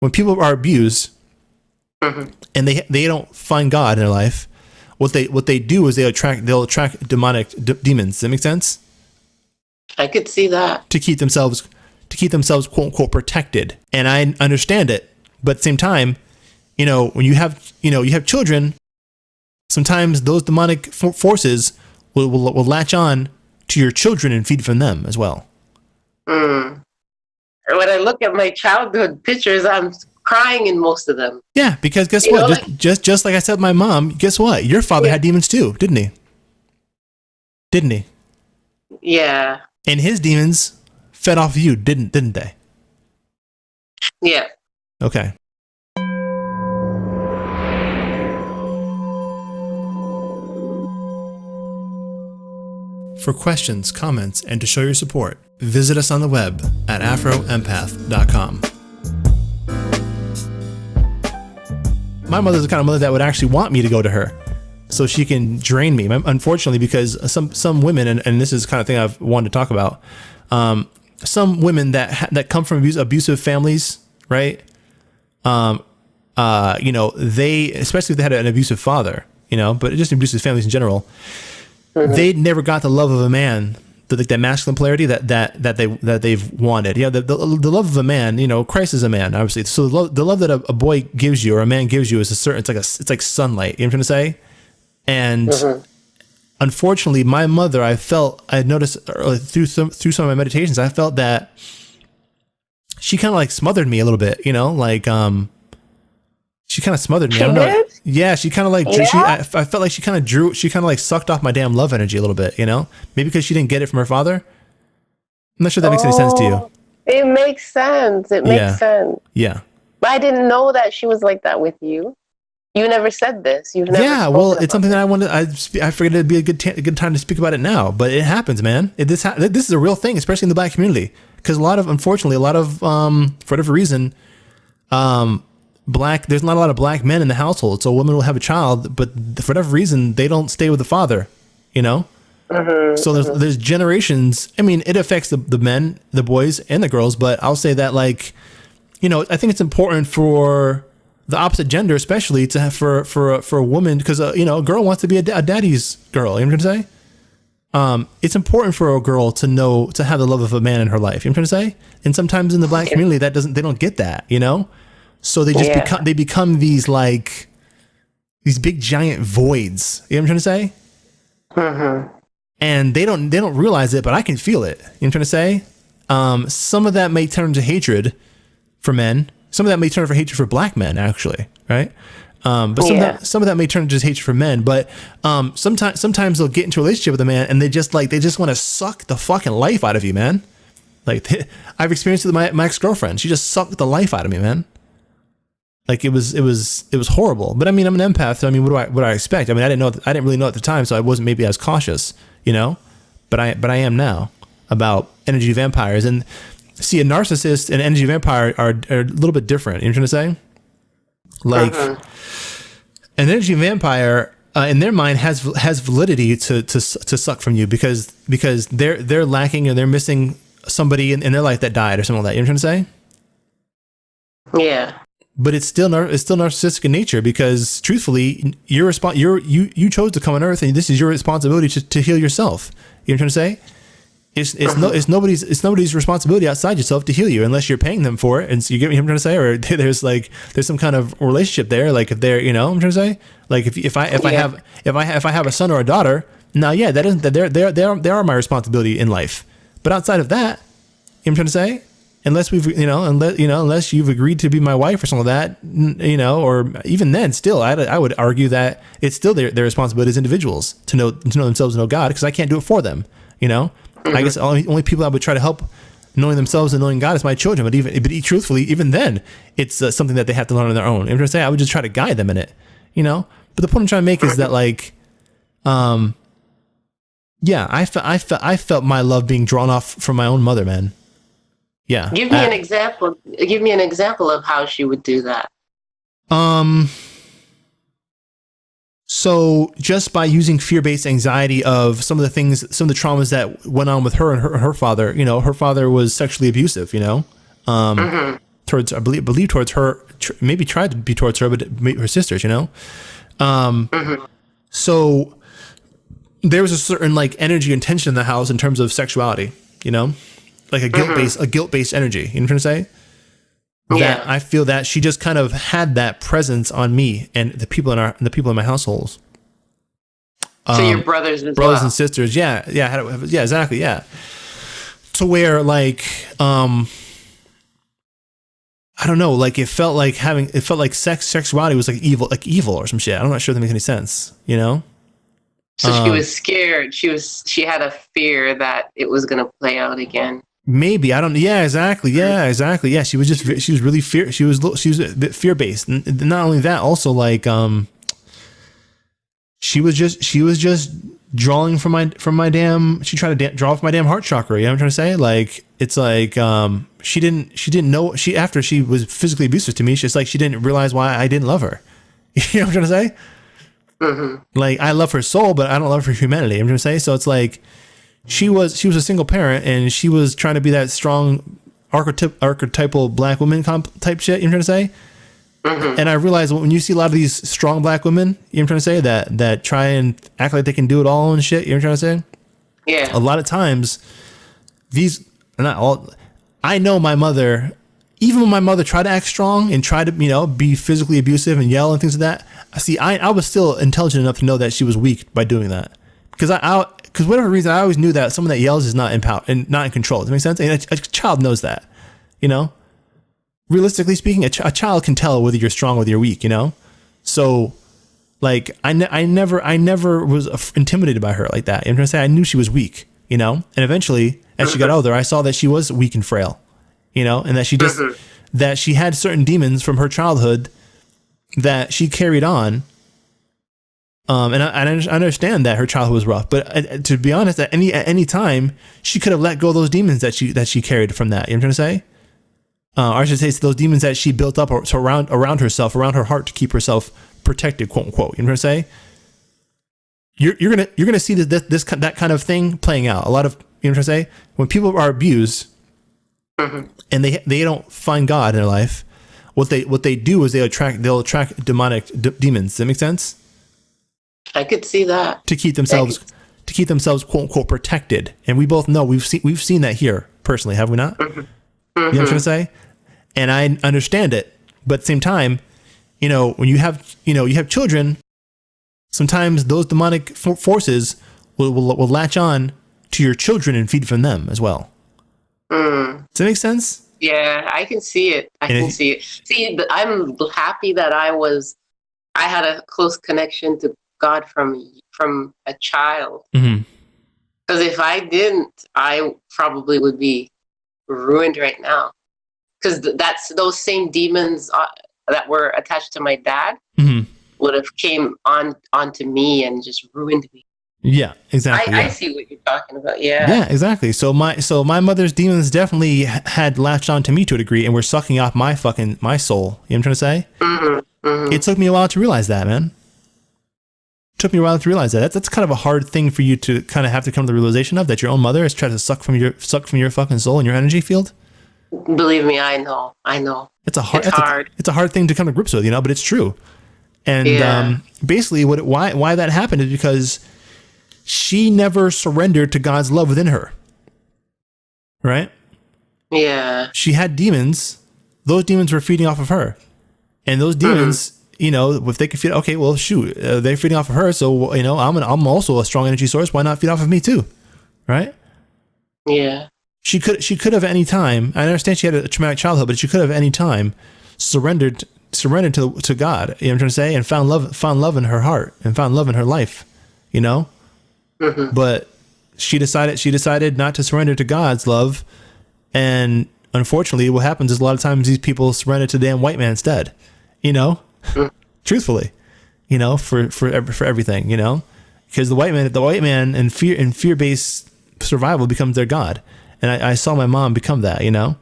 when people are abused and they don't find God in their life, what they do is they'll attract demonic demons. Does that make sense? I could see that. To keep themselves quote unquote protected. And I understand it. But at the same time, when you have children, sometimes those demonic forces will latch on to your children and feed from them as well. When I look at my childhood pictures, I'm crying in most of them. Yeah, because guess what? Just like I said with my mom, guess what? Your father had demons too, didn't he? Didn't he? Yeah. And his demons fed off of you, didn't they? Yeah. Okay. For questions, comments, and to show your support, visit us on the web at afroempath.com. My mother's the kind of mother that would actually want me to go to her so she can drain me. Unfortunately, because some women, and this is the kind of thing I've wanted to talk about, some women that come from abusive families, right? They, especially if they had an abusive father, but just abusive families in general, they never got the love of a man, that masculine polarity that they've wanted. The love of a man, Christ is a man, obviously. So the love that a boy gives you or a man gives you is it's like sunlight. You know what I'm trying to say? And unfortunately, my mother, I noticed through some of my meditations, I felt that she kind of like smothered me a little bit, she kind of smothered me. I don't know. Yeah, she kind of like drew. I felt like she kind of like sucked off my damn love energy a little bit, Maybe because she didn't get it from her father. I'm not sure that makes any sense to you. It makes sense. It makes sense. Yeah. But I didn't know that she was like that with you. You never said this. You've never. Yeah, well, it's something that I wanted. I figured it'd be a good time to speak about it now. But it happens, man. This is a real thing, especially in the Black community, because unfortunately, for whatever reason, there's not a lot of Black men in the household. So a woman will have a child, but for whatever reason, they don't stay with the father. So there's generations. I mean, it affects the men, the boys, and the girls. But I'll say that, I think it's important for the opposite gender, especially to have for a woman, because a girl wants to be a daddy's girl. You know what I'm trying to say? It's important for a girl to have the love of a man in her life. You know what I'm trying to say? And sometimes in the Black community, they don't get that. So they just become these these big giant voids. You know what I'm trying to say? And they don't realize it, but I can feel it. You know what I'm trying to say? Some of that may turn to hatred for men. Some of that may turn for hatred for Black men, actually, right? But some of that may turn to just hatred for men. But sometimes they'll get into a relationship with a man and they just want to suck the fucking life out of you, man. I've experienced it with my ex-girlfriend. She just sucked the life out of me, man. It was horrible. But I mean, I'm an empath, so I mean, what do I expect? I mean, I didn't really know at the time, so I wasn't maybe as cautious, But I am now about energy vampires. And see, a narcissist and energy vampire are a little bit different. You know what I'm trying to say? An energy vampire in their mind has validity to suck from you because they're lacking or they're missing somebody in their life that died or something like that. You know what I'm trying to say? Yeah. But it's still narcissistic in nature because truthfully, you chose to come on Earth and this is your responsibility to heal yourself. You know what I'm trying to say? It's nobody's responsibility outside yourself to heal you unless you're paying them for it. And so you get what I'm trying to say, or there's some kind of relationship there. Like if they're, I'm trying to say, like if I have a son or a daughter, now they are my responsibility in life. But outside of that, you know what I'm trying to say, unless unless you've agreed to be my wife or something like that, or even then, still, I would argue that it's still their responsibility as individuals to know themselves and know God, because I can't do it for them. I guess only people I would try to help knowing themselves and knowing God is my children. But truthfully, even then, it's something that they have to learn on their own. I'm trying to say I would just try to guide them in it, But the point I'm trying to make is that I felt my love being drawn off from my own mother, man. Yeah. Give me an example. Give me an example of how she would do that. So just by using fear-based anxiety of some of the traumas that went on with her and her father, her father was sexually abusive, throughout towards, I believe towards her, maybe tried to be towards her, but her sisters, you know? So there was a certain like energy and tension in the house in terms of sexuality, you know, like a guilt-based energy. You know what I'm trying to say? That I feel that she just kind of had that presence on me and the people in my households. So your brothers and sisters. Yeah. Exactly. Yeah. To where like, I don't know, like it felt like sexuality was like evil or some shit. I'm not sure that makes any sense, you know? So she was scared. She had a fear that it was going to play out again. Maybe. I don't. Yeah, exactly. Yeah. She was really she was a bit fear based. And not only that, also like, she was just drawing from my damn, she tried to draw from my damn heart chakra. You know what I'm trying to say? Like, it's like, she didn't know, after she was physically abusive to me, she's like, she didn't realize why I didn't love her. You know what I'm trying to say? Like, I love her soul, but I don't love her humanity. You know what I'm trying to say? So it's like, she was a single parent and she was trying to be that strong archetypal black woman type shit. You know what I'm trying to say? And I realized when you see a lot of these strong black women, you know what I'm trying to say, that try and act like they can do it all and shit, you know what I'm trying to say? Yeah. A lot of times, I know my mother, even when my mother tried to act strong and tried to, you know, be physically abusive and yell and things like that, I was still intelligent enough to know that she was weak by doing that. Because whatever reason, I always knew that someone that yells is not in power and not in control. Does that make sense? And a child knows that, you know? Realistically speaking, a child can tell whether you're strong or whether you're weak, you know? So, like, I never was intimidated by her like that. You know what I'm trying to say? I knew she was weak, you know? And eventually, as she got older, I saw that she was weak and frail, you know? And that she just, that she had certain demons from her childhood that she carried on. And I understand that her childhood was rough, but to be honest, at any time, she could have let go of those demons that she carried from that. You know what I'm trying to say? Or I should say, those demons that she built up around herself, around her heart, to keep herself protected, quote unquote. You know what I'm saying? You're gonna see that kind of thing playing out. A lot of, you know what I'm saying? When people are abused and they don't find God in their life, what they do is they'll attract demonic demons. Does that make sense? I could see that. To keep themselves quote unquote protected. And we both know we've seen that here personally, have we not? You know what I'm trying to say? And I understand it, but at the same time, you know, when you have children, sometimes those demonic forces will latch on to your children and feed from them as well. Does that make sense? Yeah, I can see it. I can see it. See, I'm happy that I had a close connection to God from a child. Because if I didn't, I probably would be ruined right now. Because that's those same demons that were attached to my dad would have came onto me and just ruined me. Yeah, exactly. I see what you're talking about. Yeah. Yeah, exactly. So my mother's demons definitely had latched onto me to a degree and were sucking off my soul. You know what I'm trying to say? It took me a while to realize that, man. Took me a while to realize that. That's kind of a hard thing for you to kind of have to come to the realization of, that your own mother is trying to suck from your fucking soul and your energy field. Believe me, I know. It's hard. It's a hard thing to come to grips with, you know, but it's true. And basically, why that happened is because she never surrendered to God's love within her. Right? Yeah. She had demons. Those demons were feeding off of her, and those demons. You know, if they could feed, okay, well, shoot, they're feeding off of her, so, you know, I'm also a strong energy source. Why not feed off of me too? Right? Yeah. She could have at any time. I understand she had a traumatic childhood, but she could have at any time surrendered to God. You know what I'm trying to say? And found love in her heart and found love in her life. You know, but she decided not to surrender to God's love, and unfortunately, what happens is a lot of times these people surrender to the damn white man instead. You know. Truthfully, you know, for everything, you know, because the white man and fear-based survival becomes their God. And I saw my mom become that, you know,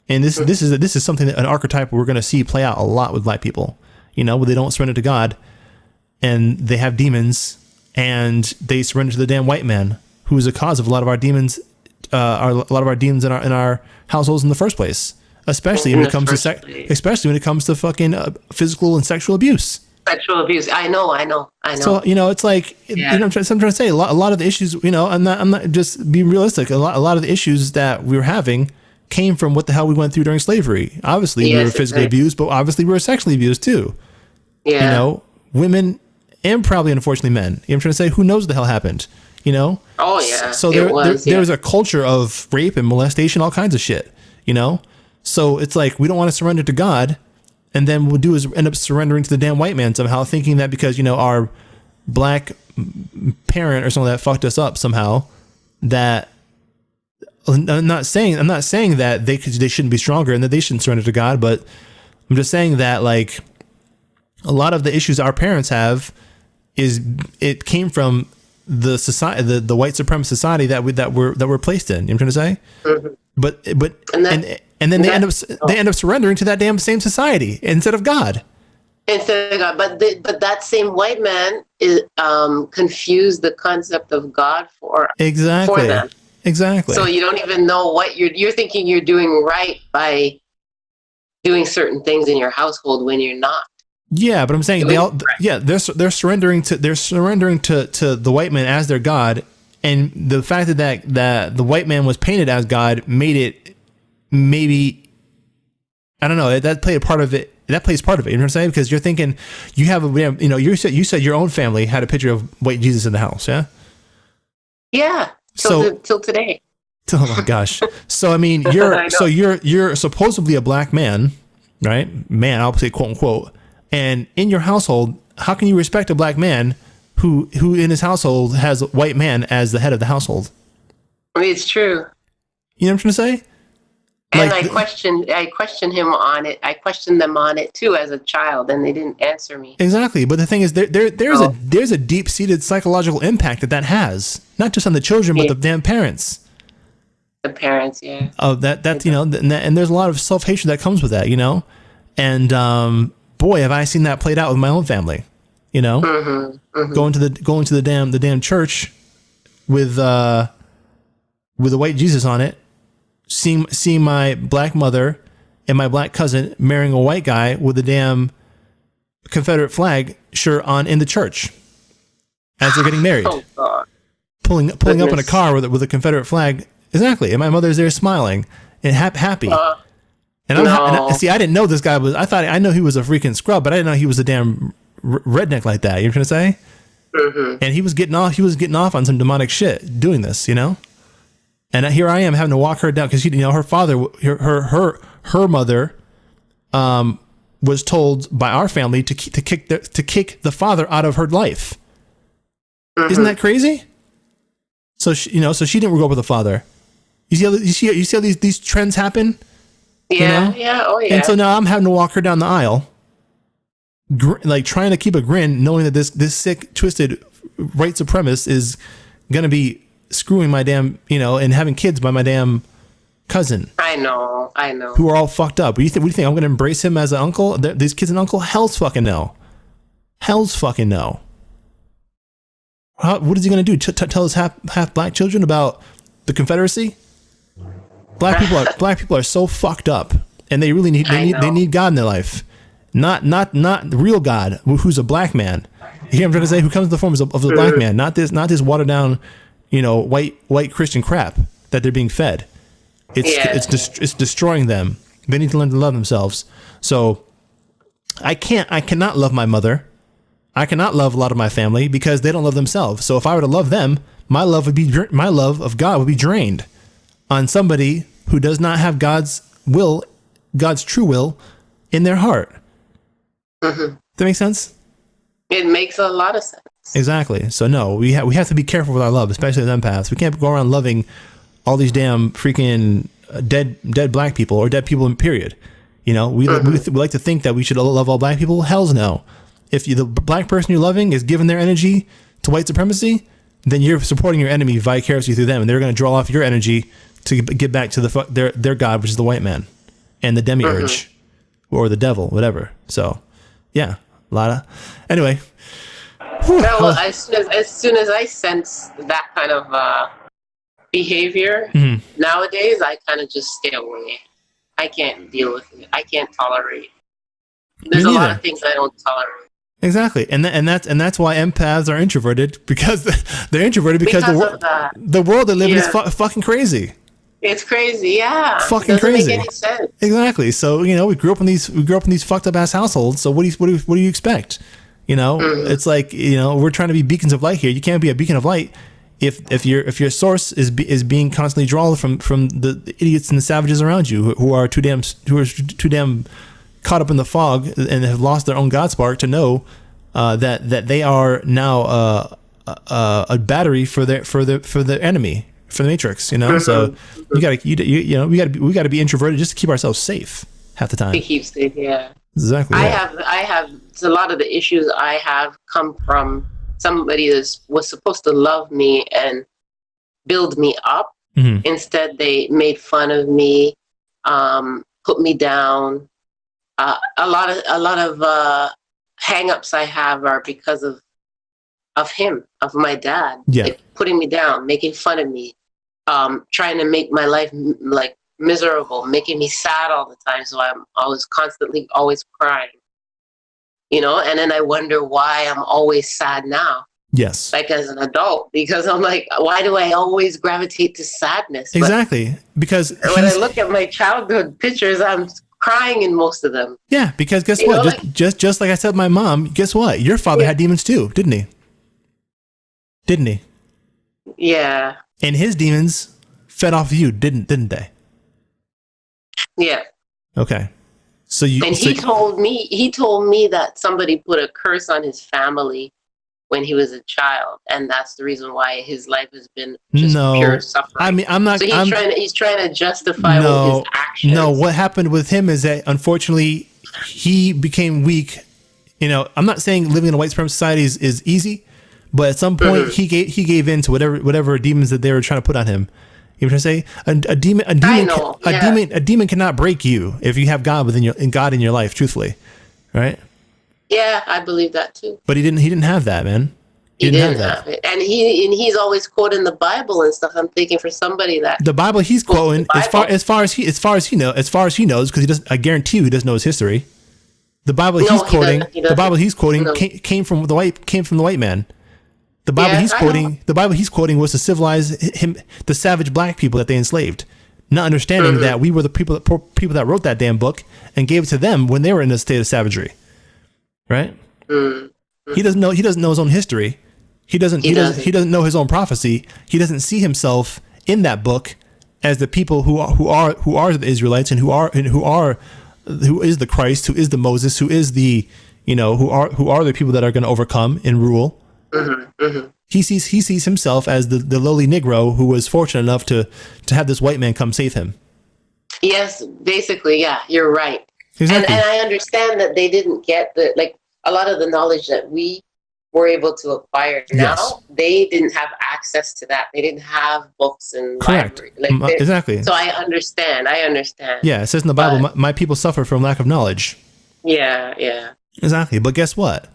and this is something an archetype we're going to see play out a lot with black people, you know, where they don't surrender to God and they have demons and they surrender to the damn white man, who is the cause of a lot of our demons, in our households in the first place. especially when it comes to especially when it comes to fucking physical and sexual abuse. Sexual abuse. I know. So, it's like, I'm trying to say a lot of the issues, I'm not just being realistic. A lot of the issues that we were having came from what the hell we went through during slavery. Obviously, we were physically abused, but obviously we were sexually abused too. Yeah. Women and probably, unfortunately, men. I'm trying to say, who knows what the hell happened? Oh yeah. So there was a culture of rape and molestation, all kinds of shit. So it's like we don't want to surrender to God. And then what we'll do is end up surrendering to the damn white man somehow, thinking that because, our black parent or something that fucked us up somehow, that I'm not saying that they shouldn't be stronger and that they shouldn't surrender to God, but I'm just saying that like a lot of the issues our parents have it came from the society, the white supremacist society that we're placed in. You know what I'm trying to say? Mm-hmm. But then they end up surrendering to that damn same society instead of God. But that same white man confused the concept of God for them. Exactly. So you don't even know what you're thinking you're doing right by doing certain things in your household when you're not. Yeah, but I'm saying they're surrendering to the white man as their God, and the fact that the white man was painted as God made it maybe, I don't know, that played a part of it. That plays part of it. You know what I'm saying? Because you're thinking you have you said your own family had a picture of white Jesus in the house, yeah? Yeah. Till today. Oh my gosh. So I mean, you're supposedly a black man, right? Man, I'll say quote unquote. And in your household, how can you respect a black man who in his household has a white man as the head of the household? I mean, it's true. You know what I'm trying to say? And I questioned him on it. I questioned them on it too as a child, and they didn't answer me. Exactly, but the thing is, there's a deep-seated psychological impact that has, not just on the children, but the damn parents. The parents, yeah. Oh, that's and there's a lot of self-hatred that comes with that, and boy, have I seen that played out with my own family. Going to the damn church with the white Jesus on it. Seeing my black mother and my black cousin marrying a white guy with a damn Confederate flag shirt on in the church as they're getting married. Oh, God. Pulling up in a car with a Confederate flag. Exactly. And my mother's there smiling and happy. And I didn't know this guy was, I know he was a freaking scrub, but I didn't know he was a damn redneck like that. You know what I'm trying to say? Mm-hmm. And he was getting off on some demonic shit doing this, And here I am having to walk her down because her father, her mother, was told by our family to kick the father out of her life. Mm-hmm. Isn't that crazy? So she didn't grow up with a father. You see how these trends happen. Yeah, yeah, oh yeah. And so now I'm having to walk her down the aisle, like trying to keep a grin, knowing that this sick, twisted white supremacist is gonna be screwing my damn, and having kids by my damn cousin. I know. Who are all fucked up. What do you think? I'm going to embrace him as an uncle? These kids an uncle? Hell's fucking no. What is he going to do? Tell his half black children about the Confederacy? Black people are so fucked up, and they really need God in their life. Not real God, who's a black man. You know what I'm trying to say? Who comes in the form of a black man, not this watered down, white Christian crap that they're being fed. It's destroying them. They need to learn to love themselves. So I cannot love my mother. I cannot love a lot of my family because they don't love themselves. So if I were to love them, my love of God would be drained on somebody who does not have God's true will in their heart. Mm-hmm. Does that make sense? It makes a lot of sense. Exactly. So no, we have to be careful with our love, especially as empaths. We can't go around loving all these damn freaking dead black people or dead people in period. We like to think that we should love all black people. Hell's no. If the black person you're loving is giving their energy to white supremacy, then you're supporting your enemy vicariously through them, and they're going to draw off your energy to get back to their God, which is the white man and the demiurge or the devil, whatever. So, yeah, a lot of anyway. Well, as soon as I sense that kind of behavior nowadays, I kind of just stay away. I can't deal with it. I can't tolerate. There's a lot of things I don't tolerate. Exactly, and that's why empaths are introverted, because they're introverted because the world they live in is fucking crazy. It's crazy, yeah. Fucking doesn't crazy. Make any sense. Exactly. So we grew up in these fucked up ass households. So what do you expect? It's like we're trying to be beacons of light here. You can't be a beacon of light if your source is being constantly drawn from the idiots and the savages around you who are too damn caught up in the fog and have lost their own God spark to know that they are now a battery for the enemy, for the Matrix. So we gotta be introverted just to keep ourselves safe half the time. To keep safe, yeah. Exactly. I have a lot of the issues I have come from somebody that was supposed to love me and build me up. Mm-hmm. Instead, they made fun of me, put me down. A lot of hang-ups I have are because of him, of my dad. Yeah. Like, putting me down, making fun of me, trying to make my life like miserable, making me sad all the time. So I was constantly always crying, and then I wonder why I'm always sad now. Yes. Like as an adult, because I'm like, why do I always gravitate to sadness? Exactly. Because when I look at my childhood pictures, I'm crying in most of them. Yeah, because guess what? Just like I said, my mom. Guess what? Your father had demons too, didn't he? Yeah. And his demons fed off of you, didn't they? Yeah. Okay. So he told me that somebody put a curse on his family when he was a child, and that's the reason why his life has been just pure suffering. I mean, I'm not. So he's trying to justify his actions. No, what happened with him is that unfortunately he became weak. I'm not saying living in a white supremacist society is easy, but at some point he gave in to whatever demons that they were trying to put on him. You know what I'm saying? A demon cannot break you if you have God in your life, truthfully, right? Yeah, I believe that too. But he didn't have that, man. He didn't have it, and he's always quoting the Bible and stuff. I'm thinking for somebody that the Bible he's quoting as far as he knows, because I guarantee you he doesn't know his history. The Bible he's quoting came from the white man. The Bible he's quoting was to civilize the savage black people that they enslaved, not understanding that we were the people that wrote that damn book and gave it to them when they were in a state of savagery. Right? He doesn't know his own history. He doesn't know his own prophecy. He doesn't see himself in that book as the people who are the Israelites and who is the Christ, who is the Moses, who is the who are the people that are going to overcome and rule. He sees himself as the lowly Negro who was fortunate enough to have this white man come save him. Yes, basically, yeah, you're right. Exactly. And I understand that they didn't get a lot of the knowledge that we were able to acquire now. Yes. They didn't have access to that. They didn't have books and library. Exactly. So I understand. Yeah, it says in the Bible, my people suffer from lack of knowledge. Yeah. Exactly. But guess what?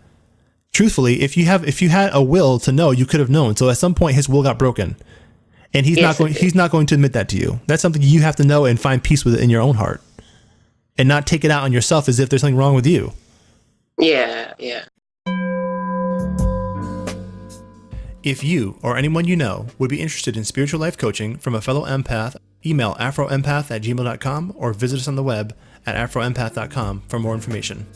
Truthfully, if you had a will to know, you could have known. So at some point his will got broken. And he's not going to admit that to you. That's something you have to know and find peace with it in your own heart. And not take it out on yourself as if there's something wrong with you. Yeah. If you or anyone you know would be interested in spiritual life coaching from a fellow empath, email afroempath@gmail.com or visit us on the web at afroempath.com for more information.